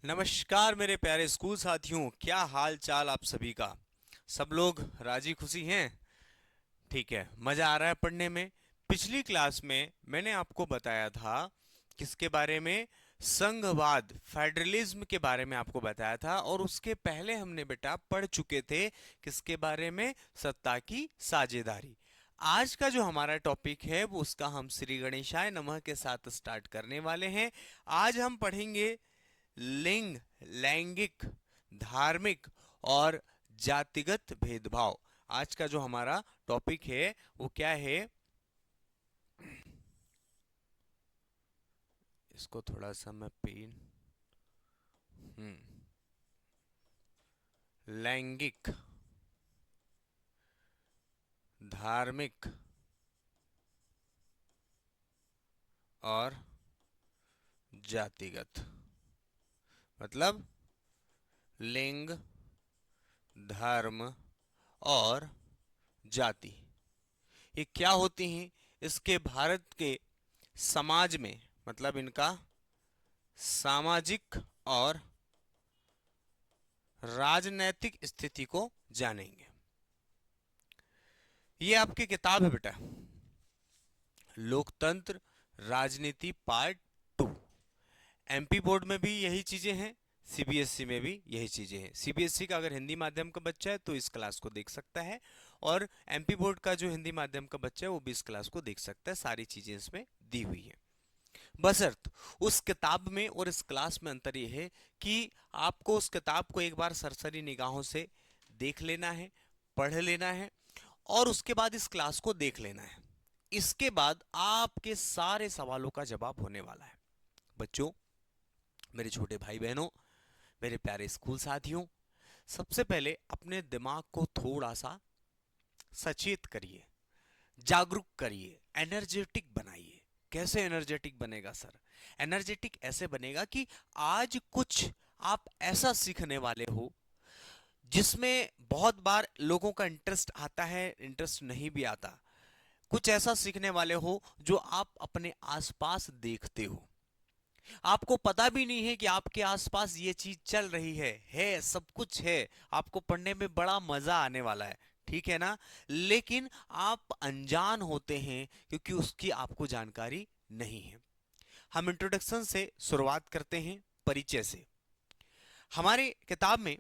नमस्कार मेरे प्यारे स्कूल साथियों, क्या हाल चाल आप सभी का। सब लोग राजी खुशी हैं। ठीक है, मजा आ रहा है पढ़ने में। पिछली क्लास में मैंने आपको बताया था किसके बारे में, संघवाद फेडरलिज्म के बारे में आपको बताया था। और उसके पहले हमने बेटा पढ़ चुके थे किसके बारे में, सत्ता की साझेदारी। आज का जो हमारा टॉपिक है वो उसका हम श्री गणेशाय नमः के साथ स्टार्ट करने वाले हैं। आज हम पढ़ेंगे लिंग, लैंगिक, धार्मिक और जातिगत भेदभाव। आज का जो हमारा टॉपिक है वो क्या है, इसको थोड़ा सा मैं पेन, हम्म, लैंगिक, धार्मिक और जातिगत। मतलब लिंग, धर्म और जाति, ये क्या होती हैं इसके भारत के समाज में, मतलब इनका सामाजिक और राजनैतिक स्थिति को जानेंगे। ये आपकी किताब है बेटा, लोकतंत्र राजनीति पार्ट 2। एमपी बोर्ड में भी यही चीजें हैं, सीबीएसई में भी यही चीजें हैं। सीबीएसई का अगर हिंदी माध्यम का बच्चा है तो इस क्लास को देख सकता है, और एमपी बोर्ड का जो हिंदी माध्यम का बच्चा है वो भी इस क्लास को देख सकता है। सारी चीजें इसमें दी हुई है। बशर्त उस किताब में और इस क्लास में अंतर यह है कि आपको उस किताब को एक बार सरसरी निगाहों से देख लेना है, पढ़ लेना है, और उसके बाद इस क्लास को देख लेना है। इसके बाद आपके सारे सवालों का जवाब होने वाला है। बच्चों, मेरे छोटे भाई बहनों, मेरे प्यारे स्कूल साथियों, सबसे पहले अपने दिमाग को थोड़ा सा सचेत करिए, जागरूक करिए, एनर्जेटिक बनाइए। कैसे एनर्जेटिक बनेगा सर? एनर्जेटिक ऐसे बनेगा कि आज कुछ आप ऐसा सीखने वाले हो जिसमें बहुत बार लोगों का इंटरेस्ट आता है, इंटरेस्ट नहीं भी आता। कुछ ऐसा सीखने वाले हो जो आप अपने आसपास देखते हो, आपको पता भी नहीं है कि आपके आसपास ये चीज चल रही है सब कुछ है। आपको पढ़ने में बड़ा मजा आने वाला है, ठीक है ना? लेकिन आप अनजान होते हैं क्योंकि उसकी आपको जानकारी नहीं है। हम इंट्रोडक्शन से शुरुआत करते हैं, परिचय से। हमारे किताब में,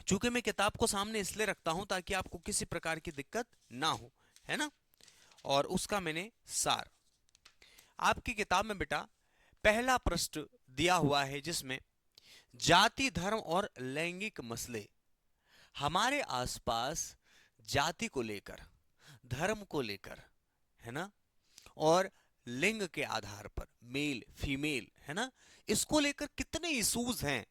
चूंकि मैं किताब को सामने इसलिए रखता हूं ताकि आपको किसी प्रकार की दिक्कत ना हो, है ना? और उसका मैंने सार आपकी किताब में बेटा पहला पृष्ठ दिया हुआ है जिसमें जाति, धर्म और लैंगिक मसले, हमारे आसपास जाति को लेकर, धर्म को लेकर, है ना, और लिंग के आधार पर मेल फीमेल, है ना, इसको लेकर कितने इश्यूज हैं,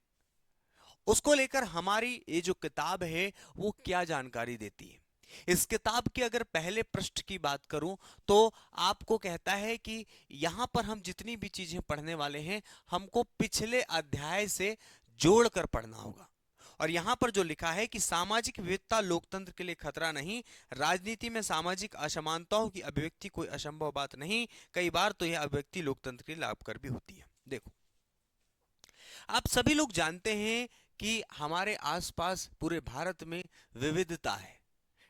उसको लेकर हमारी ये जो किताब है वो क्या जानकारी देती है। इस किताब के अगर पहले पृष्ठ की बात करूं तो आपको कहता है कि यहां पर हम जितनी भी चीजें पढ़ने वाले हैं हमको पिछले अध्याय से जोड़कर पढ़ना होगा। और यहां पर जो लिखा है कि सामाजिक विविधता लोकतंत्र के लिए खतरा नहीं, राजनीति में सामाजिक असमानताओं की अभिव्यक्ति कोई असंभव बात नहीं, कई बार तो यह अभिव्यक्ति लोकतंत्र के लिए लाभकर भी होती है। देखो, आप सभी लोग जानते हैं कि हमारे आसपास पूरे भारत में विविधता है,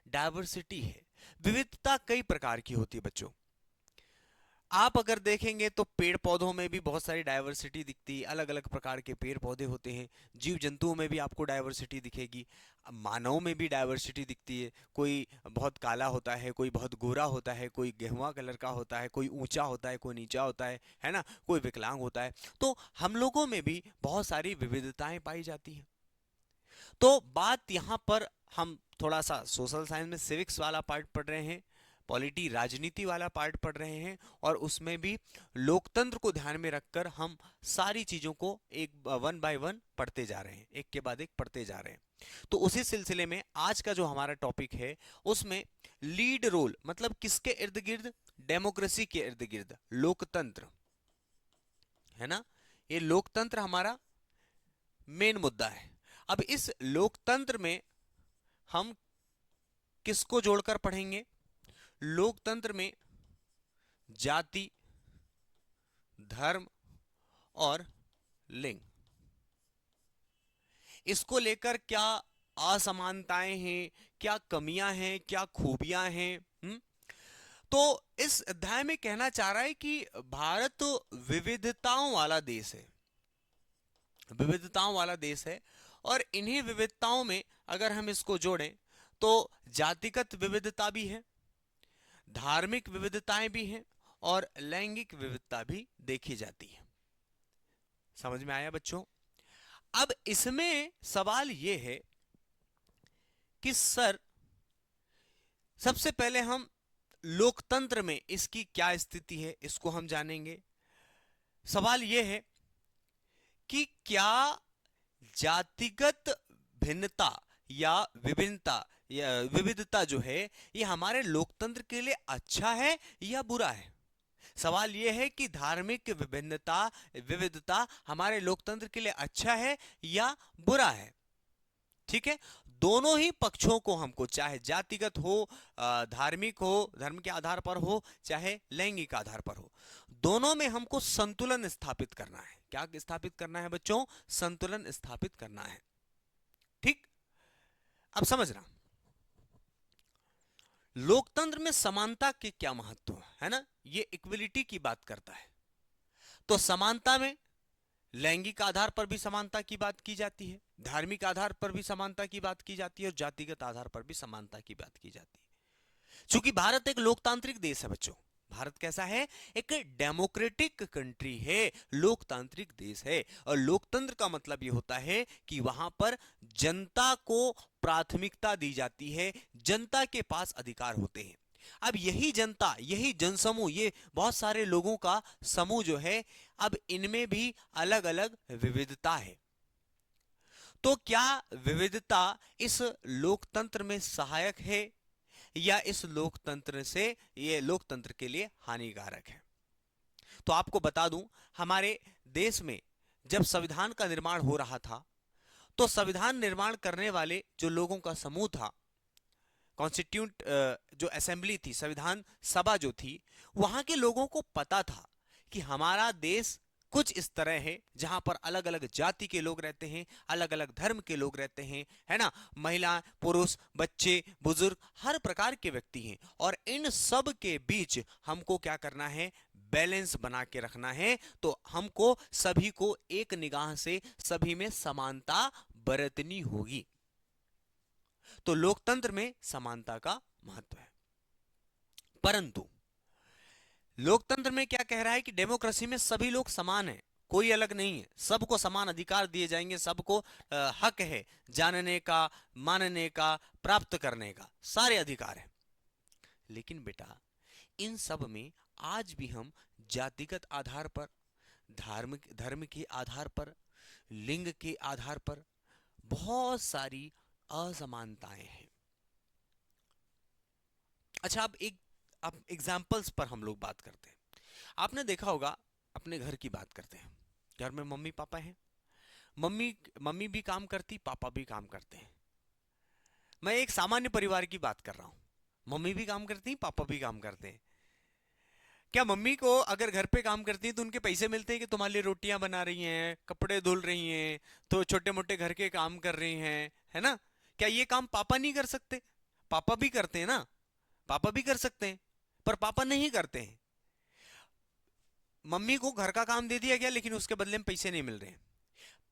डायवर्सिटी है। विविधता कई प्रकार की होती है बच्चों। आप अगर देखेंगे तो पेड़ पौधों में भी बहुत सारी डायवर्सिटी दिखती है, अलग अलग प्रकार के पेड़ पौधे होते हैं। जीव जंतुओं में भी आपको डायवर्सिटी दिखेगी। मानव में भी डायवर्सिटी दिखती है, कोई बहुत काला होता है, कोई बहुत गोरा होता है, कोई गेहुआ कलर का होता है, कोई ऊंचा होता है, कोई नीचा होता है ना, कोई विकलांग होता है। तो हम लोगों में भी बहुत सारी विविधताएं पाई जाती हैं। तो बात यहाँ पर हम थोड़ा सा सोशल साइंस में सिविक्स वाला पार्ट पढ़ रहे हैं, पॉलिटी राजनीति वाला पार्ट पढ़ रहे हैं, और उसमें भी लोकतंत्र को ध्यान में रखकर हम सारी चीजों को एक वन बाय वन पढ़ते जा रहे हैं, एक के बाद एक पढ़ते जा रहे हैं। तो उसी सिलसिले में आज का जो हमारा टॉपिक है उसमें लीड रोल, मतलब किसके इर्द गिर्द, डेमोक्रेसी के इर्द गिर्द, लोकतंत्र, है ना, ये लोकतंत्र हमारा मेन मुद्दा है। अब इस लोकतंत्र में हम किसको जोड़कर पढ़ेंगे? लोकतंत्र में जाति, धर्म और लिंग, इसको लेकर क्या असमानताएं हैं, क्या कमियां हैं, क्या खूबियां हैं। तो इस अध्याय में कहना चाह रहा है कि भारत विविधताओं वाला देश है, विविधताओं वाला देश है। और इन्हीं विविधताओं में अगर हम इसको जोड़ें तो जातिगत विविधता भी है, धार्मिक विविधताएं भी हैं, और लैंगिक विविधता भी देखी जाती है। समझ में आया बच्चों? अब इसमें सवाल यह है कि सर, सबसे पहले हम लोकतंत्र में इसकी क्या स्थिति है इसको हम जानेंगे। सवाल यह है कि क्या जातिगत भिन्नता या विभिन्नता या विविधता जो है ये हमारे लोकतंत्र के लिए अच्छा है या बुरा है। सवाल यह है कि धार्मिक विभिन्नता, विविधता हमारे लोकतंत्र के लिए अच्छा है या बुरा है। ठीक है, दोनों ही पक्षों को हमको, चाहे जातिगत हो, धार्मिक हो, धर्म के आधार पर हो, चाहे लैंगिक आधार पर हो, दोनों में हमको संतुलन स्थापित करना है। क्या स्थापित करना है बच्चों? संतुलन स्थापित करना है। ठीक, अब समझना, लोकतंत्र में समानता के क्या महत्व है ना, ये इक्विलिटी की बात करता है। तो समानता में लैंगिक आधार पर भी समानता की बात की जाती है, धार्मिक आधार पर भी समानता की बात की जाती है, और जातिगत आधार पर भी समानता की बात की जाती है। चूंकि भारत एक लोकतांत्रिक देश है बच्चों, भारत कैसा है? एक डेमोक्रेटिक कंट्री है, लोकतांत्रिक देश है। और लोकतंत्र का मतलब यह होता है कि वहां पर जनता को प्राथमिकता दी जाती है, जनता के पास अधिकार होते हैं। अब यही जनता, यही जनसमूह, ये बहुत सारे लोगों का समूह जो है, अब इनमें भी अलग अलग विविधता है। तो क्या विविधता इस लोकतंत्र में सहायक है या इस लोकतंत्र से, ये लोकतंत्र के लिए हानिकारक है? तो आपको बता दूं, हमारे देश में जब संविधान का निर्माण हो रहा था तो संविधान निर्माण करने वाले जो लोगों का समूह था, कॉन्स्टिट्यूट जो असेंबली थी, संविधान सभा जो थी, वहां के लोगों को पता था कि हमारा देश कुछ इस तरह है जहां पर अलग अलग जाति के लोग रहते हैं, अलग अलग धर्म के लोग रहते हैं, है ना, महिला, पुरुष, बच्चे, बुजुर्ग, हर प्रकार के व्यक्ति हैं। और इन सब के बीच हमको क्या करना है? बैलेंस बना के रखना है। तो हमको सभी को एक निगाह से सभी में समानता बरतनी होगी। तो लोकतंत्र में समानता का महत्व है। परंतु लोकतंत्र में क्या कह रहा है कि डेमोक्रेसी में सभी लोग समान हैं, कोई अलग नहीं है, सबको समान अधिकार दिए जाएंगे, सबको हक है जानने का, मानने का, प्राप्त करने का, सारे अधिकार हैं। लेकिन बेटा, इन सब में आज भी हम जातिगत आधार पर, धर्म के आधार पर, लिंग के आधार पर बहुत सारी असमानताएं हैं। अच्छा, अब एग्जाम्पल्स पर हम लोग बात करते हैं। आपने देखा होगा, अपने घर की बात करते हैं, घर में मम्मी पापा हैं, मम्मी भी काम करती, पापा भी काम करते हैं। मैं एक सामान्य परिवार की बात कर रहा हूं, मम्मी भी काम करती, पापा भी काम करते हैं। क्या मम्मी को अगर घर पे काम करती है तो उनके पैसे मिलते हैं कि तुम्हारे लिए रोटियां बना रही हैं, कपड़े धुल रही हैं, तो छोटे मोटे घर के काम कर रही हैं, है ना? क्या ये काम पापा नहीं कर सकते? पापा भी करते हैं ना, पापा भी कर सकते हैं, पर पापा नहीं करते हैं। मम्मी को घर का काम दे दिया गया, लेकिन उसके बदले में पैसे नहीं मिल रहे हैं।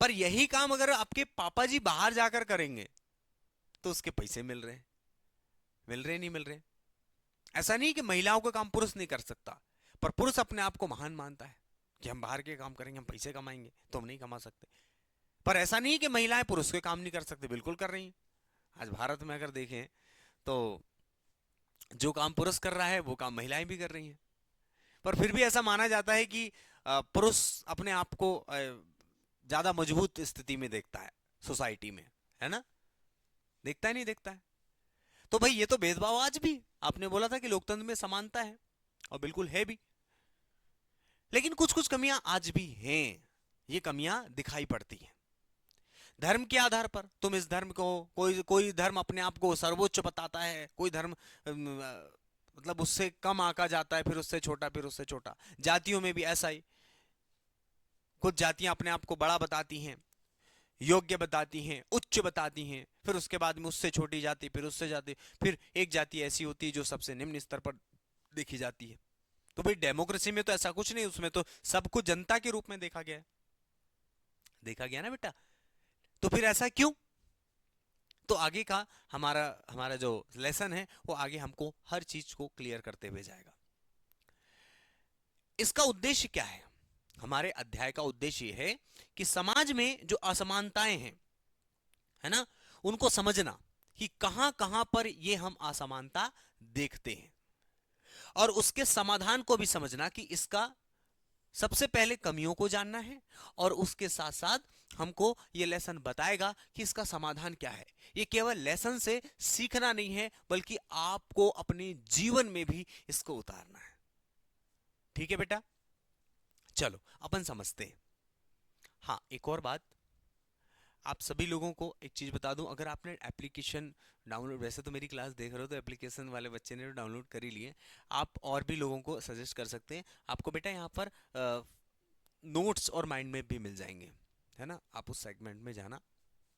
पर यही काम अगर आपके पापा जी बाहर जाकर करेंगे तो उसके पैसे मिल रहे हैं, मिल रहे नहीं मिल रहे। ऐसा नहीं कि महिलाओं का काम पुरुष नहीं कर सकता, पर पुरुष अपने आप को महान मानता है कि हम बाहर के काम करेंगे, हम पैसे कमाएंगे, तो हम नहीं कमा सकते। पर ऐसा नहीं कि महिलाएं पुरुष के काम नहीं कर सकते, बिल्कुल कर रही हैं। आज भारत में अगर देखें तो जो काम पुरुष कर रहा है वो काम महिलाएं भी कर रही हैं। पर फिर भी ऐसा माना जाता है कि पुरुष अपने आप को ज्यादा मजबूत स्थिति में देखता है सोसाइटी में, है ना? देखता है, नहीं देखता है? तो भाई ये तो भेदभाव आज भी, आपने बोला था कि लोकतंत्र में समानता है, और बिल्कुल है भी, लेकिन कुछ कुछ कमियां आज भी हैं। ये कमियां दिखाई पड़ती हैं धर्म के आधार पर। तुम इस धर्म को, कोई धर्म अपने आप को सर्वोच्च बताता है, कोई धर्म मतलब उससे कम आंका जाता है, फिर उससे छोटा, फिर उससे छोटा। जातियों में भी ऐसा ही, कुछ जातियां अपने आप को बड़ा बताती हैं, योग्य बताती हैं, उच्च बताती हैं, फिर उसके बाद में उससे छोटी जाति, फिर उससे जाति, फिर एक जाति ऐसी होती है जो सबसे निम्न स्तर पर देखी जाती है। तो भाई डेमोक्रेसी में तो ऐसा कुछ नहीं, उसमें तो सबको जनता के रूप में देखा गया है, देखा गया ना बेटा। तो फिर ऐसा क्यों? तो आगे का हमारा हमारा जो लेसन है वो आगे हमको हर चीज को क्लियर करते हुए जाएगा। इसका उद्देश्य क्या है? हमारे अध्याय का उद्देश्य यह है कि समाज में जो असमानताएं हैं, है ना, उनको समझना कि कहां कहां पर ये हम असमानता देखते हैं, और उसके समाधान को भी समझना कि इसका सबसे पहले कमियों को जानना है, और उसके साथ साथ हमको ये लेसन बताएगा कि इसका समाधान क्या है। ये केवल लेसन से सीखना नहीं है, बल्कि आपको अपने जीवन में भी इसको उतारना है। ठीक है बेटा, चलो अपन समझते हैं। हाँ, एक और बात, आप सभी लोगों को एक चीज बता दूं, अगर आपने एप्लीकेशन डाउनलोड, वैसे तो मेरी क्लास देख रहे हो तो एप्लीकेशन वाले बच्चे ने डाउनलोड कर ही लिए, आप और भी लोगों को सजेस्ट कर सकते हैं। आपको बेटा यहाँ पर नोट्स और माइंड मैप भी मिल जाएंगे, है ना, आप उस सेगमेंट में जाना।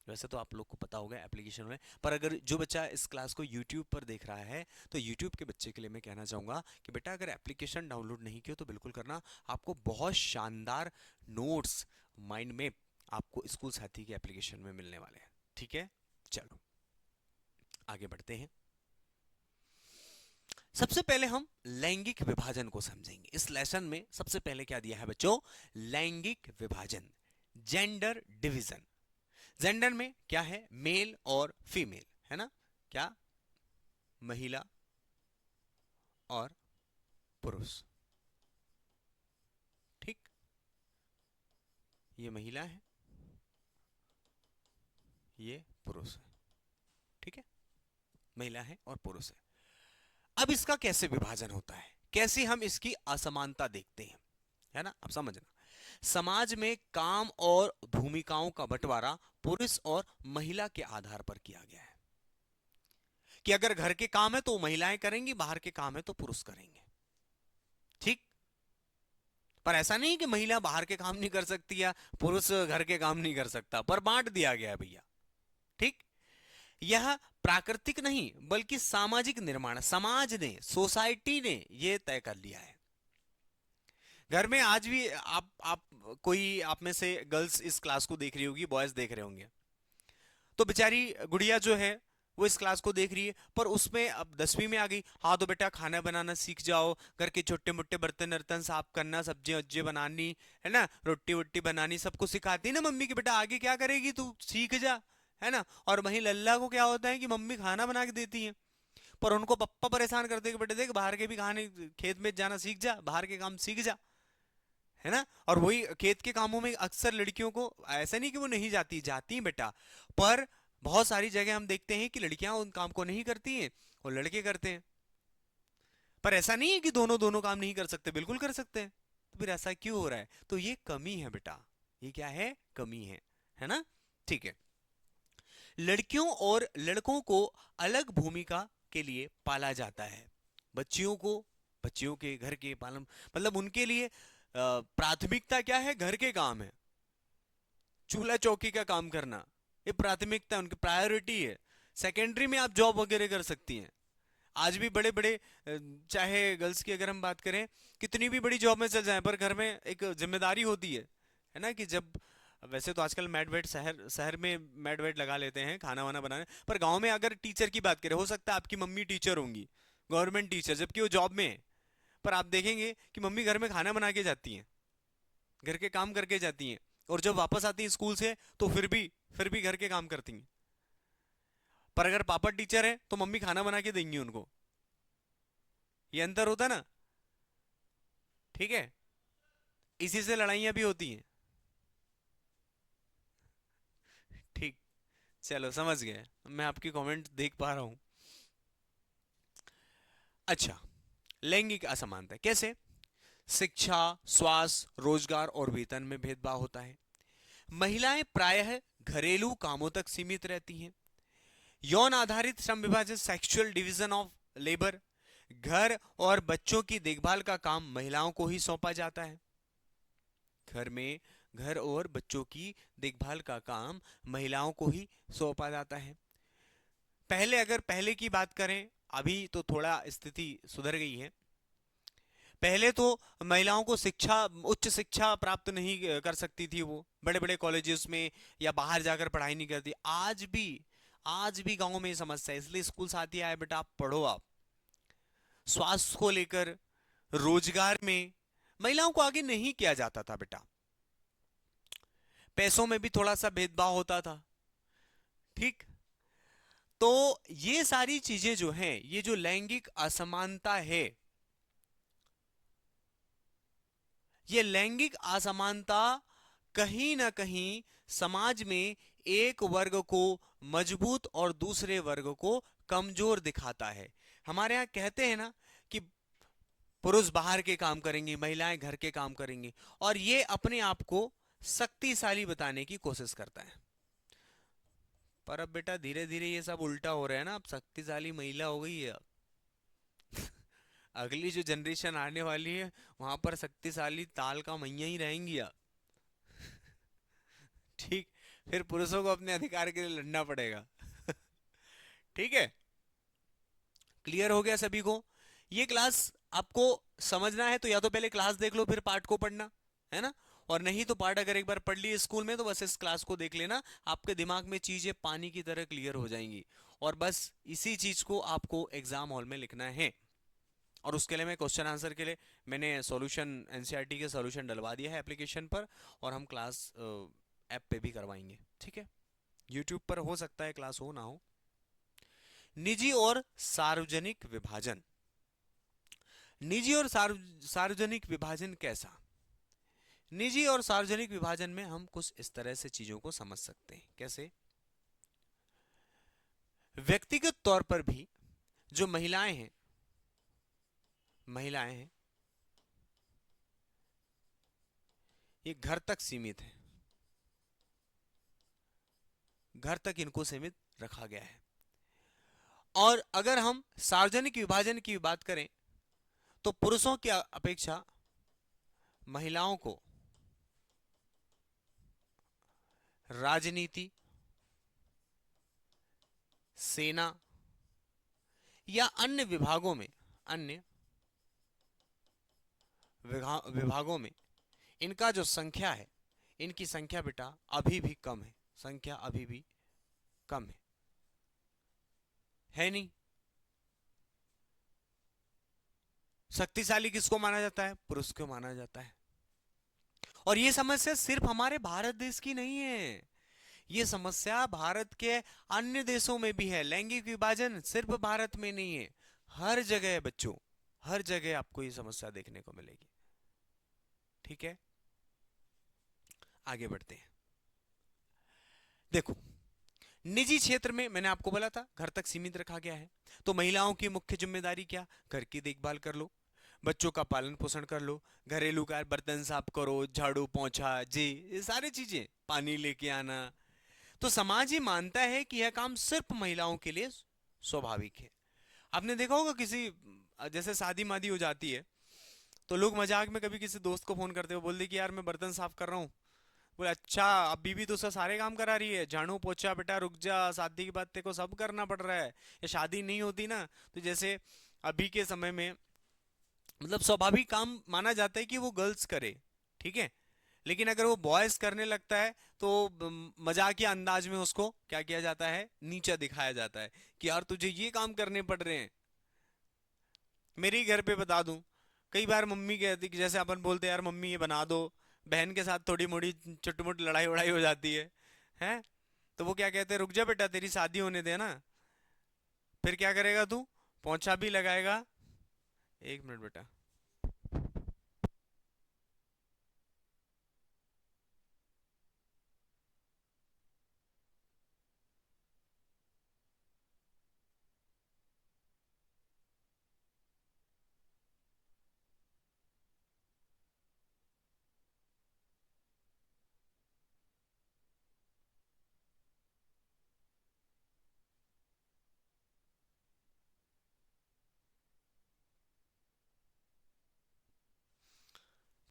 वैसे तो आप लोग को पता होगा एप्लीकेशन में, पर अगर जो बच्चा इस क्लास को यूट्यूब पर देख रहा है, तो यूट्यूब के बच्चे के लिए मैं कहना चाहूँगा कि बेटा अगर एप्लीकेशन डाउनलोड नहीं किया तो बिल्कुल करना। आपको बहुत शानदार नोट्स, माइंड मैप आपको स्कूल साथी के एप्लीकेशन में मिलने वाले हैं। ठीक है, चलो आगे बढ़ते हैं। सबसे पहले हम लैंगिक विभाजन को समझेंगे। इस लेसन में सबसे पहले क्या दिया है बच्चों? लैंगिक विभाजन, जेंडर डिवीजन। जेंडर में क्या है? मेल और फीमेल, है ना, क्या? महिला और पुरुष। ठीक, ये महिला है, ये पुरुष है। ठीक है, महिला है और पुरुष है। अब इसका कैसे विभाजन होता है, कैसे हम इसकी असमानता देखते हैं, है ना? अब समझना, समाज में काम और भूमिकाओं का बंटवारा पुरुष और महिला के आधार पर किया गया है, कि अगर घर के काम है तो महिलाएं करेंगी, बाहर के काम है तो पुरुष करेंगे। ठीक, पर ऐसा नहीं कि महिला बाहर के काम नहीं कर सकती या पुरुष घर के काम नहीं कर सकता, पर बांट दिया गया है भैया। ठीक, यह प्राकृतिक नहीं बल्कि सामाजिक निर्माण, समाज ने, सोसाइटी ने यह तय कर लिया है। घर में आज भी आप कोई आप में से गर्ल्स इस क्लास को देख रही होगी, बॉयज देख रहे होंगे, तो बेचारी गुड़िया जो है वो इस क्लास को देख रही है, पर उसमें अब 10वीं में आ गई। हाँ तो बेटा खाना बनाना सीख जाओ, घर के छोटे मोटे बर्तन वर्तन साफ करना, सब्जी वब्जी बनानी, है ना, रोटी वोटी बनानी, सबको सिखाती है ना मम्मी की, बेटा आगे क्या करेगी तू, सीख जा, है ना। और वहीं लल्ला को क्या होता है कि मम्मी खाना बना के देती है, पर उनको पप्पा परेशान करते हैं कि बेटे देख बाहर के भी खाने, खेत में जाना सीख जा, बाहर के काम सीख जा, है ना। और वही खेत के कामों में अक्सर लड़कियों को, ऐसा नहीं कि वो नहीं जाती, जाती हैं बेटा, पर बहुत सारी जगह हम देखते हैं कि लड़कियां उन काम को नहीं करती हैं और लड़के करते हैं। पर ऐसा नहीं है कि दोनों दोनों काम नहीं कर सकते, बिल्कुल कर सकते हैं। तो फिर ऐसा क्यों हो रहा है? तो ये कमी है बेटा, ये क्या है? कमी है ना। ठीक है, लड़कियों और लड़कों को अलग भूमिका के लिए पाला जाता है। बच्चियों को, बच्चियों के घर के पालन, मतलब उनके लिए प्राथमिकता क्या है? घर के काम है, चूल्हा चौकी का काम करना, ये प्राथमिकता उनकी प्रायोरिटी है। सेकेंडरी में आप जॉब वगैरह कर सकती हैं। आज भी बड़े बड़े चाहे गर्ल्स की अगर हम बात करें, कितनी भी बड़ी जॉब में चल जाएं, पर घर में एक जिम्मेदारी होती है ना, कि जब, वैसे तो आजकल मैड वेट शहर शहर में मैड वेट लगा लेते हैं खाना वाना बनाने, पर गांव में अगर टीचर की बात करें, हो सकता है आपकी मम्मी टीचर होंगी, गवर्नमेंट टीचर, जबकि वो जॉब में है, पर आप देखेंगे कि मम्मी घर में खाना बना के जाती हैं, घर के काम करके जाती हैं, और जब वापस आती हैं स्कूल से तो फिर भी घर के काम करती हैं। पर अगर पापा टीचर है तो मम्मी खाना बना के देंगी उनको, ये अंतर होता ना। ठीक है, इसी से लड़ाइयां भी होती हैं। ठीक, चलो समझ गए, मैं आपकी कमेंट देख पा रहा हूं। अच्छा, लैंगिक असमानता कैसे? शिक्षा, स्वास्थ्य, रोजगार और वेतन में भेदभाव होता है। महिलाएं प्रायः घरेलू कामों तक सीमित रहती हैं। यौन आधारित श्रम विभाजन, सेक्सुअल डिवीजन ऑफ लेबर, घर और बच्चों की देखभाल का काम महिलाओं को ही सौंपा जाता है। घर में घर और बच्चों की देखभाल का काम महिलाओं को ही सौंपा जाता है। पहले अगर पहले की बात करें, अभी तो थोड़ा स्थिति सुधर गई है। पहले तो महिलाओं को शिक्षा, उच्च शिक्षा प्राप्त नहीं कर सकती थी, वो बड़े बड़े कॉलेजेस में या बाहर जाकर पढ़ाई नहीं करती। आज भी गांव में ये समस्या है, इसलिए स्कूल साथी आए, बेटा आप पढ़ो। आप स्वास्थ्य को लेकर, रोजगार में महिलाओं को आगे नहीं किया जाता था बेटा। पैसों में भी थोड़ा सा भेदभाव होता था। ठीक। तो ये सारी चीजें जो हैं, ये जो लैंगिक असमानता है, ये लैंगिक असमानता कहीं ना कहीं समाज में एक वर्ग को मजबूत और दूसरे वर्ग को कमजोर दिखाता है। हमारे यहाँ कहते हैं ना कि पुरुष बाहर के काम करेंगे, महिलाएं घर के काम करेंगी, और ये अपने आप को शक्तिशाली बताने की कोशिश करता है। पर अब बेटा धीरे धीरे ये सब उल्टा हो रहा है ना, अब शक्तिशाली महिला हो गई है। अगली जो जनरेशन आने वाली है, वहां पर शक्तिशाली ताल का मैया ही रहेंगी अब। ठीक। फिर पुरुषों को अपने अधिकार के लिए लड़ना पड़ेगा। ठीक है। क्लियर हो गया सभी को? ये क्लास आपको समझना है तो या तो पहले क्लास देख लो, फिर पाठ को पढ़ना, है ना। और नहीं तो पाठ अगर एक बार पढ़ ली स्कूल में, तो बस इस क्लास को देख लेना, आपके दिमाग में चीजें पानी की तरह क्लियर हो जाएंगी। और बस इसी चीज को आपको एग्जाम हॉल में लिखना है। और उसके लिए मैं क्वेश्चन आंसर के लिए मैंने सॉल्यूशन, एनसीईआरटी के सॉल्यूशन डलवा दिया है एप्लीकेशन पर, और हम क्लास ऐप पे भी करवाएंगे। ठीक है। यूट्यूब पर हो सकता है क्लास हो ना हो। निजी और सार्वजनिक विभाजन। निजी और सार्वजनिक विभाजन कैसा? निजी और सार्वजनिक विभाजन में हम कुछ इस तरह से चीजों को समझ सकते हैं। कैसे? व्यक्तिगत तौर पर भी जो महिलाएं हैं, ये घर तक सीमित है, घर तक इनको सीमित रखा गया है। और अगर हम सार्वजनिक विभाजन की बात करें, तो पुरुषों की अपेक्षा महिलाओं को राजनीति, सेना या अन्य विभागों में इनका जो संख्या है, इनकी संख्या बेटा अभी भी कम है। संख्या अभी भी कम है नहीं। शक्तिशाली किसको माना जाता है? पुरुष को माना जाता है। और ये समस्या सिर्फ हमारे भारत देश की नहीं है, ये समस्या भारत के अन्य देशों में भी है। लैंगिक विभाजन सिर्फ भारत में नहीं है, हर जगह है बच्चों, हर जगह आपको ये समस्या देखने को मिलेगी। ठीक है। आगे बढ़ते हैं। देखो, निजी क्षेत्र में मैंने आपको बोला था घर तक सीमित रखा गया है, तो महिलाओं की मुख्य जिम्मेदारी क्या? घर की देखभाल कर लो, बच्चों का पालन पोषण कर लो, घरेलू कार्य, बर्तन साफ करो, झाड़ू पोंछा जी, ये सारी चीजें, पानी लेके आना। तो समाज ही मानता है कि यह काम सिर्फ महिलाओं के लिए स्वाभाविक है। आपने देखा होगा किसी, जैसे शादी मादी हो जाती है, तो लोग मजाक में कभी किसी दोस्त को फोन करते हो, बोल दे कि यार मैं बर्तन साफ कर रहा हूँ। बोले अच्छा, अब बीवी तो उससे सारे काम करा रही है, झाड़ू पोछा, बेटा रुक जा, शादी के बाद तेरे को सब करना पड़ रहा है। ये शादी नहीं होती ना, तो जैसे अभी के समय में मतलब स्वाभाविक काम माना जाता है कि वो गर्ल्स करे। ठीक है। लेकिन अगर वो बॉयज करने लगता है, तो मजाकिया अंदाज में उसको क्या किया जाता है? नीचा दिखाया जाता है कि यार तुझे ये काम करने पड़ रहे हैं। मेरे ही घर पे बता दूं, कई बार मम्मी कहती कि जैसे अपन बोलते हैं यार मम्मी ये बना दो, बहन के साथ थोड़ी मोड़ी चुटमुट लड़ाई वड़ाई हो जाती है, हैं? तो वो क्या कहते हैं, रुक जा बेटा तेरी शादी होने दे ना, फिर क्या करेगा तू? पोंछा भी लगाएगा। एक मिनट बेटा।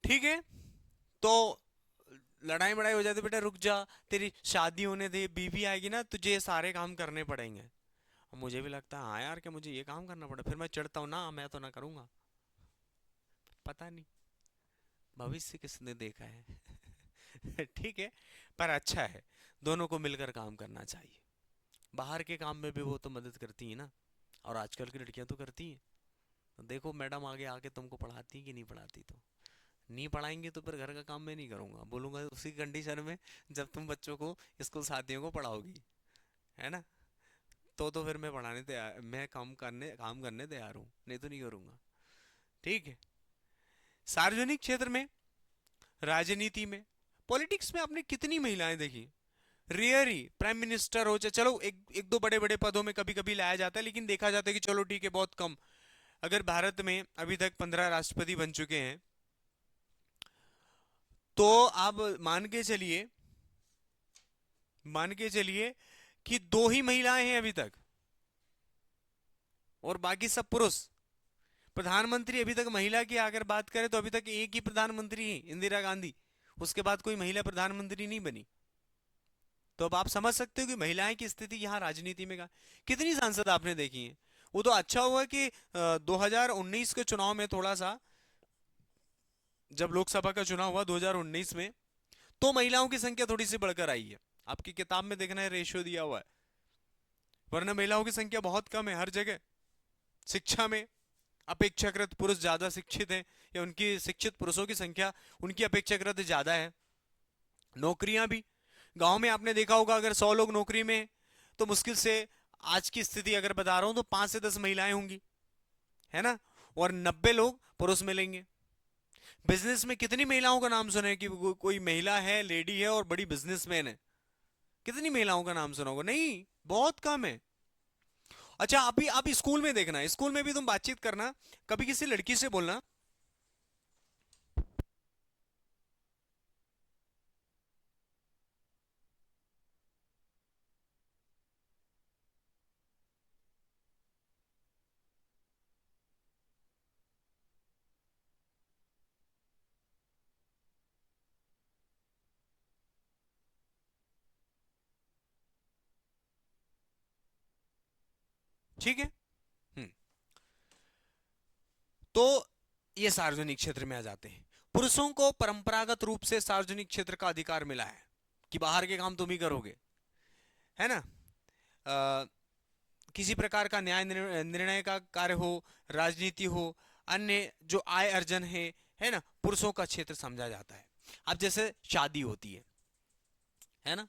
ठीक है। तो लड़ाई बड़ाई हो जाती, बेटा रुक जा, तेरी शादी होने दे, बीवी आएगी ना, तुझे ये सारे काम करने पड़ेंगे। अब मुझे भी लगता है हाँ यार, कि मुझे ये काम करना पड़ा, फिर मैं चिढ़ता हूँ ना, मैं तो ना करूँगा। पता नहीं भविष्य किसने देखा है। ठीक है, पर अच्छा है, दोनों को मिलकर काम करना चाहिए। बाहर के काम में भी वो तो मदद करती है ना, और आजकल की लड़कियां तो करती हैं। तो देखो मैडम आगे आके तुमको पढ़ाती कि नहीं पढ़ाती, तो नहीं पढ़ाएंगे तो फिर घर का काम मैं नहीं करूंगा, बोलूंगा उसी कंडीशन में जब तुम बच्चों को, स्कूल साथियों को पढ़ाओगी, है ना। तो फिर मैं पढ़ाने तैयार, मैं काम करने तैयार हूँ, नहीं तो नहीं करूंगा। ठीक है। सार्वजनिक क्षेत्र में, राजनीति में, पॉलिटिक्स में आपने कितनी महिलाएं देखी। रेयर ही प्राइम मिनिस्टर हो, चलो एक एक दो बड़े बड़े पदों में कभी कभी लाया जाता है, लेकिन देखा जाता है कि चलो ठीक है बहुत कम। अगर भारत में अभी तक 15 राष्ट्रपति बन चुके हैं, तो आप मान के चलिए कि दो ही महिलाएं हैं अभी तक, और बाकी सब पुरुष। प्रधानमंत्री अभी तक महिला की अगर बात करें तो अभी तक एक ही प्रधानमंत्री है, इंदिरा गांधी। उसके बाद कोई महिला प्रधानमंत्री नहीं बनी। तो अब आप समझ सकते हो कि महिलाएं की स्थिति यहाँ राजनीति में का। कितनी सांसद आपने देखी हैं। वो तो अच्छा हुआ कि 2019 के चुनाव में थोड़ा सा, जब लोकसभा का चुनाव हुआ 2019 में, तो महिलाओं की संख्या थोड़ी सी बढ़कर आई है। आपकी किताब में देखना है, रेशियो दिया हुआ है, वरना महिलाओं की संख्या बहुत कम है हर जगह। शिक्षा में अपेक्षाकृत पुरुष ज्यादा शिक्षित हैं, या उनकी शिक्षित पुरुषों की संख्या उनकी अपेक्षाकृत ज्यादा है। नौकरियां भी, गांव में आपने देखा होगा अगर 100 लोग नौकरी में हैं, तो मुश्किल से, आज की स्थिति अगर बता रहा हूं तो 5 से 10 महिलाएं होंगी, है ना, और 90 लोग पुरुष मिलेंगे। बिजनेस में कितनी महिलाओं का नाम सुना है कि कोई महिला है, लेडी है और बड़ी बिजनेसमैन है। कितनी महिलाओं का नाम सुना होगा, नहीं, बहुत कम है। अच्छा अभी आप स्कूल में देखना, स्कूल में भी तुम बातचीत करना, कभी किसी लड़की से बोलना। ठीक है। हम्म। तो ये सार्वजनिक क्षेत्र में आ जाते हैं। पुरुषों को परंपरागत रूप से सार्वजनिक क्षेत्र का अधिकार मिला है कि बाहर के काम तुम ही करोगे, है ना। किसी प्रकार का न्याय निर्णय का कार्य हो, राजनीति हो, अन्य जो आय अर्जन है ना, पुरुषों का क्षेत्र समझा जाता है। अब जैसे शादी होती है ना,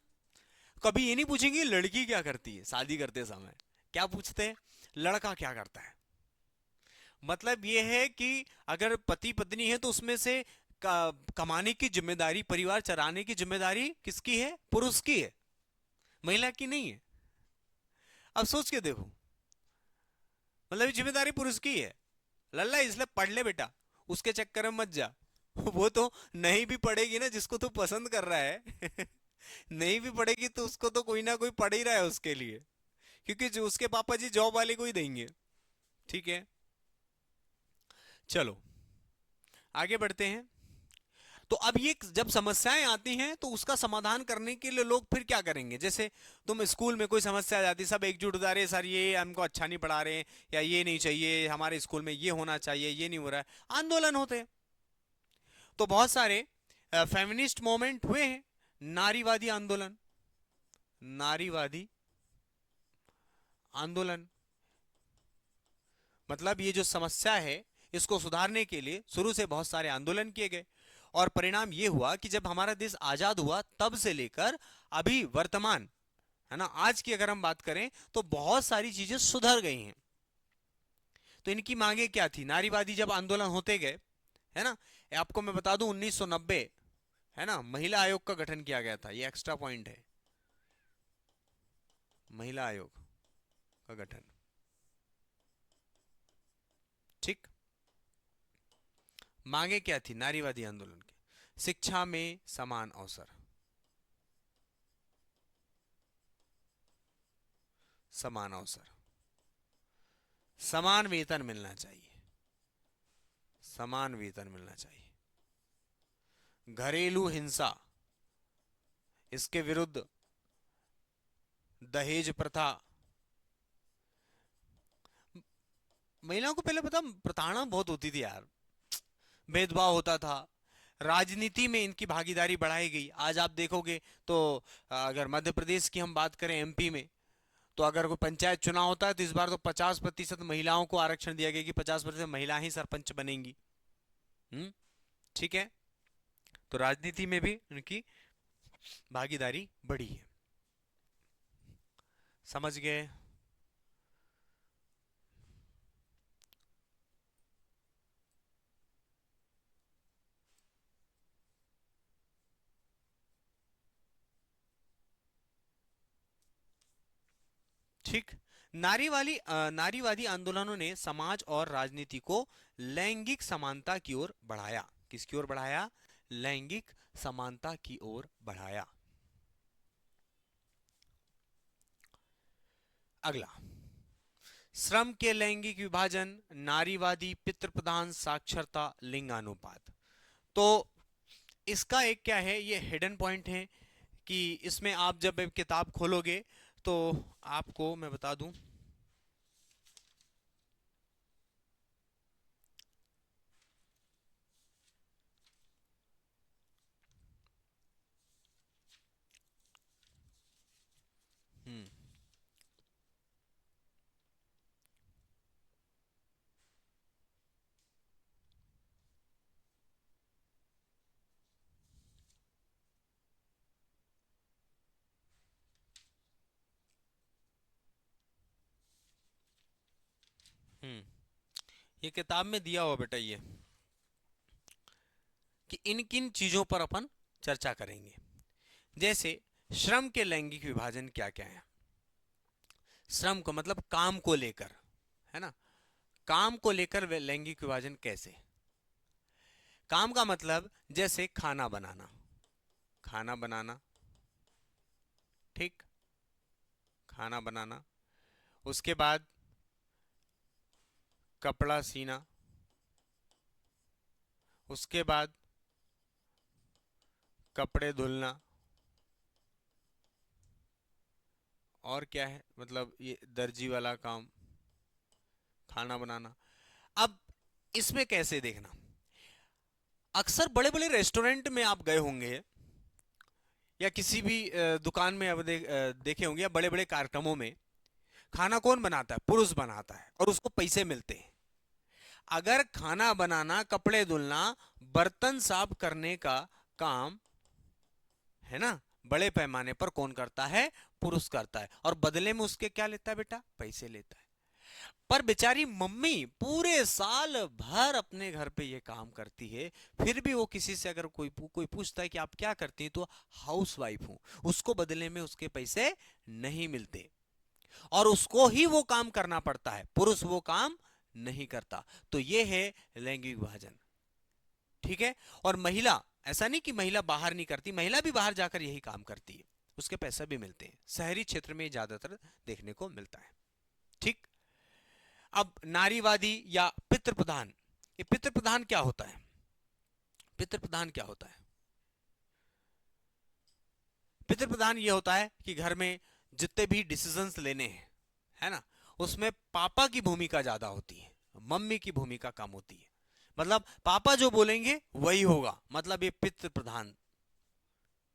कभी ये नहीं पूछेंगे लड़की क्या करती है शादी करते समय। क्या पूछते हैं, लड़का क्या करता है। मतलब ये है कि अगर पति पत्नी है तो उसमें से कमाने की जिम्मेदारी, परिवार चलाने की जिम्मेदारी किसकी है, पुरुष की है, महिला की नहीं है। अब सोच के देखो, मतलब ये जिम्मेदारी पुरुष की है। लल्ला इसलिए पढ़ ले बेटा, उसके चक्कर में मत जा। वो तो नहीं भी पढ़ेगी ना, जिसको तू पसंद कर रहा है, नहीं भी पढ़ेगी तो उसको तो कोई ना कोई पढ़ ही रहा है उसके लिए, क्योंकि जो उसके पापा जी जॉब वाले को ही देंगे। ठीक है, चलो आगे बढ़ते हैं। तो अब ये जब समस्याएं आती हैं तो उसका समाधान करने के लिए लोग फिर क्या करेंगे। जैसे तुम स्कूल में कोई समस्या आ जाती, सब एकजुट हो जा रहे, सर ये हमको अच्छा नहीं पढ़ा रहे हैं, या ये नहीं चाहिए हमारे स्कूल में, ये होना चाहिए, ये नहीं हो रहा है, आंदोलन होते हैं। तो बहुत सारे फेमिनिस्ट मूवमेंट हुए हैं, नारीवादी आंदोलन, नारीवादी आंदोलन। मतलब ये जो समस्या है, इसको सुधारने के लिए शुरू से बहुत सारे आंदोलन किए गए, और परिणाम ये हुआ कि जब हमारा देश आजाद हुआ तब से लेकर अभी वर्तमान, है ना, आज की अगर हम बात करें तो बहुत सारी चीजें सुधर गई हैं। तो इनकी मांगे क्या थी, नारीवादी जब आंदोलन होते गए, है ना, आपको मैं बता दूं 1990, है ना, महिला आयोग का गठन किया गया था, ये एक्स्ट्रा पॉइंट है, महिला आयोग का गठन। ठीक, मांगे क्या थी नारीवादी आंदोलन की, शिक्षा में समान अवसर, समान अवसर, समान वेतन मिलना चाहिए, समान वेतन मिलना चाहिए, घरेलू हिंसा इसके विरुद्ध दहेज प्रथा। महिलाओं को पहले पता प्रताड़ना बहुत होती थी यार, भेदभाव होता था। राजनीति में इनकी भागीदारी बढ़ाई गई। आज आप देखोगे तो अगर मध्य प्रदेश की हम बात करें, एमपी में, तो अगर कोई पंचायत चुनाव होता है तो इस बार तो 50% महिलाओं को आरक्षण दिया गया कि 50% महिला ही सरपंच बनेंगी। हम्म, ठीक है। तो राजनीति में भी उनकी भागीदारी बढ़ी है। समझ गए? ठीक। नारीवादी आंदोलनों ने समाज और राजनीति को लैंगिक समानता की ओर बढ़ाया। किसकी ओर बढ़ाया? लैंगिक समानता की ओर बढ़ाया। अगला, श्रम के लैंगिक विभाजन, नारीवादी, पितृप्रधान, साक्षरता, लिंगानुपात। तो इसका एक क्या है, ये हिडन पॉइंट है कि इसमें आप जब एक किताब खोलोगे तो आपको मैं बता दूं, हम्म, हम्म, ये किताब में दिया हुआ बेटा, ये कि इन किन चीजों पर अपन चर्चा करेंगे। जैसे श्रम के लैंगिक विभाजन क्या क्या है। श्रम को मतलब काम को लेकर, है ना, काम को लेकर लैंगिक विभाजन कैसे। काम का मतलब जैसे खाना बनाना, खाना बनाना, ठीक, खाना बनाना। उसके बाद कपड़ा सीना, उसके बाद कपड़े धुलना, और क्या है, मतलब ये दर्जी वाला काम, खाना बनाना। अब इसमें कैसे देखना, अक्सर बड़े बड़े रेस्टोरेंट में आप गए होंगे या किसी भी दुकान में अब देखे होंगे, या बड़े बड़े कार्यक्रमों में खाना कौन बनाता है? पुरुष बनाता है, और उसको पैसे मिलते हैं। अगर खाना बनाना, कपड़े धुलना, बर्तन साफ करने का काम, है ना, बड़े पैमाने पर कौन करता है? पुरुष करता है, और बदले में उसके क्या लेता है बेटा? पैसे लेता है। पर बेचारी मम्मी पूरे साल भर अपने घर पे ये काम करती है, फिर भी वो किसी से अगर कोई पूछता है कि आप क्या करती हैं, तो हाउस वाइफ हूं, उसको बदले में उसके पैसे नहीं मिलते, और उसको ही वो काम करना पड़ता है, पुरुष वो काम नहीं करता। तो ये है लैंगिक विभाजन, ठीक है। और महिला, ऐसा नहीं कि महिला बाहर नहीं करती, महिला भी बाहर जाकर यही काम करती है, उसके पैसे भी मिलते हैं। शहरी क्षेत्र में ज्यादातर देखने को मिलता है, ठीक। अब नारीवादी या पितृप्रधान, ये पितृप्रधान क्या होता है? पितृप्रधान क्या होता है? पितृप्रधान ये होता है कि घर में जितने भी डिसीजंस लेने हैं, है ना, उसमें पापा की भूमिका ज्यादा होती है, मम्मी की भूमिका कम होती है। मतलब पापा जो बोलेंगे वही होगा, मतलब ये पितृप्रधान,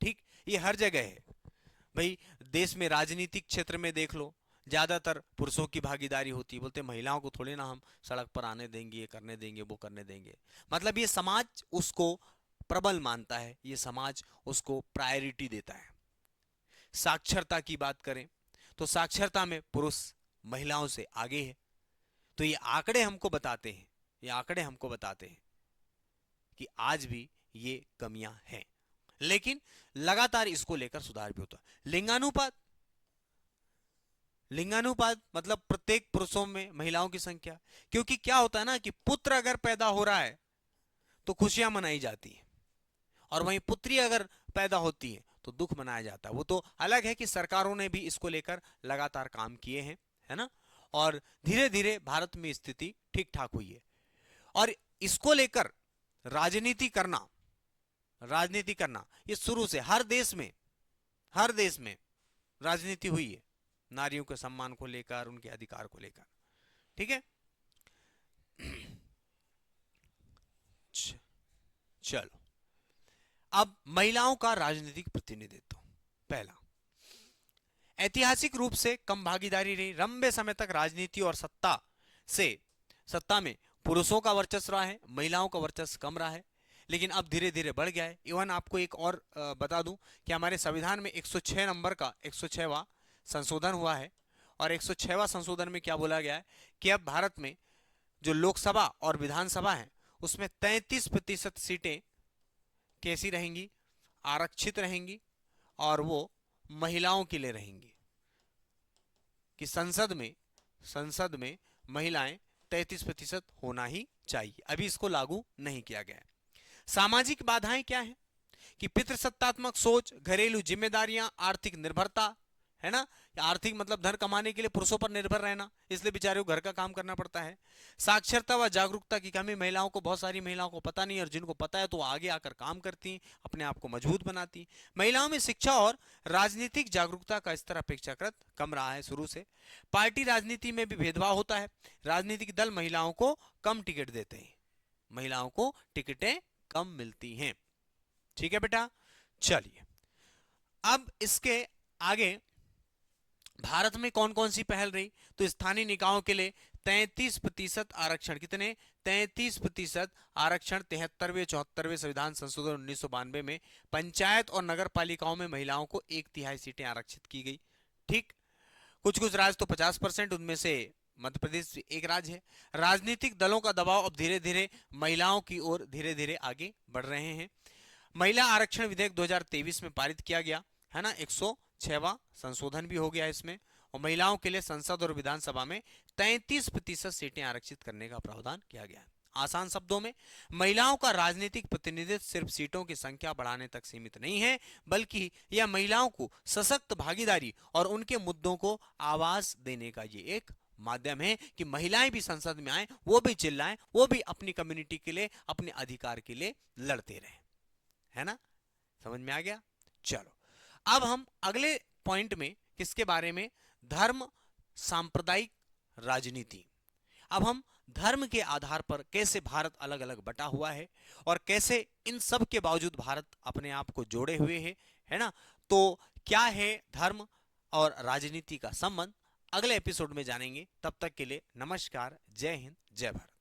ठीक। ये हर जगह है भाई। देश में राजनीतिक क्षेत्र में देख लो, ज्यादातर पुरुषों की भागीदारी होती है। बोलते महिलाओं को थोड़ी ना हम सड़क पर आने देंगे, ये करने देंगे, वो करने देंगे। मतलब ये समाज उसको प्रबल मानता है, ये समाज उसको प्रायोरिटी देता है। साक्षरता की बात करें तो साक्षरता में पुरुष महिलाओं से आगे है। तो ये आंकड़े हमको बताते हैं, ये आंकड़े हमको बताते हैं कि आज भी ये कमियां हैं, लेकिन लगातार इसको लेकर सुधार भी होता है। लिंगानुपात, लिंगानुपात मतलब प्रत्येक पुरुषों में महिलाओं की संख्या। क्योंकि क्या होता है ना कि पुत्र अगर पैदा हो रहा है तो खुशियां मनाई जाती है, और वहीं पुत्री अगर पैदा होती है तो दुख मनाया जाता है। वो तो अलग है कि सरकारों ने भी इसको लेकर लगातार काम किए हैं, है ना, और धीरे धीरे भारत में स्थिति ठीक ठाक हुई है। और इसको लेकर राजनीति करना, राजनीति करना ये शुरू से हर देश में हर देश में राजनीति हुई है, नारियों के सम्मान को लेकर, उनके अधिकार को लेकर। ठीक है, चलो अब महिलाओं का राजनीतिक प्रतिनिधित्व। पहला, ऐतिहासिक रूप से कम भागीदारी रही। लंबे समय तक राजनीति और सत्ता में पुरुषों का वर्चस्व रहा है, महिलाओं का वर्चस्व कम रहा है, लेकिन अब धीरे धीरे बढ़ गया है। इवन आपको एक और बता दूं कि हमारे संविधान में 106 नंबर का 106वां संशोधन हुआ है, और 106वां संशोधन में क्या बोला गया है कि अब भारत में जो लोकसभा और विधानसभा है उसमें 33% सीटें कैसी रहेंगी, आरक्षित रहेंगी, और वो महिलाओं के लिए रहेंगी, कि संसद में महिलाएं 33% होना ही चाहिए। अभी इसको लागू नहीं किया गया है। सामाजिक बाधाएं क्या है कि पितृसत्तात्मक सोच, घरेलू जिम्मेदारियां, आर्थिक निर्भरता, है ना, आर्थिक मतलब धन कमाने के लिए पुरुषों पर निर्भर रहना, इसलिए बेचारे को घर का काम करना पड़ता है। साक्षरता व जागरूकता की कमी, महिलाओं को, बहुत सारी महिलाओं को पता नहीं, और जिनको पता है तो आगे आकर काम करती, अपने आप को मजबूत बनाती। महिलाओं में शिक्षा और राजनीतिक जागरूकता का स्तर अपेक्षाकृत कम रहा है शुरू से। पार्टी राजनीति में भी भेदभाव होता है, राजनीतिक दल महिलाओं को कम टिकट देते हैं, महिलाओं को टिकटें कम मिलती हैं। ठीक है बेटा, चलिए अब इसके आगे भारत में कौन कौन सी पहल रही, तो स्थानीय निकायों के लिए 33% आरक्षण, कितने, 33% आरक्षण 73वें 74वें संविधान संशोधन 1992 में। पंचायत और नगर पालिकाओं में महिलाओं को 1/3 सीटें आरक्षित की गई। ठीक, कुछ कुछ राज्य तो 50%, उनमें से मध्य प्रदेश एक राज्य है। राजनीतिक दलों का दबाव अब धीरे धीरे महिलाओं की ओर धीरे धीरे आगे बढ़ रहे हैं। महिला आरक्षण विधेयक 2023 में पारित किया गया है ना, 106वां संशोधन भी हो गया इसमें, और महिलाओं के लिए संसद और विधानसभा में 33% सीटें आरक्षित करने का प्रावधान किया गया है। आसान शब्दों में, महिलाओं का राजनीतिक प्रतिनिधित्व सिर्फ सीटों की संख्या बढ़ाने तक सीमित नहीं है, बल्कि यह महिलाओं को सशक्त भागीदारी और उनके मुद्दों को आवाज देने का ये एक माध्यम है कि महिलाएं भी संसद में आए, वो भी चिल्लाएं, वो भी अपनी कम्युनिटी के लिए, अपने अधिकार के लिए लड़ते रहे। है ना, समझ में आ गया। चलो अब हम अगले पॉइंट में किसके बारे में, धर्म सांप्रदायिक राजनीति। अब हम धर्म के आधार पर कैसे भारत अलग अलग बटा हुआ है और कैसे इन सब के बावजूद भारत अपने आप को जोड़े हुए है ना, तो क्या है धर्म और राजनीति का संबंध, अगले एपिसोड में जानेंगे। तब तक के लिए नमस्कार, जय हिंद, जय भारत।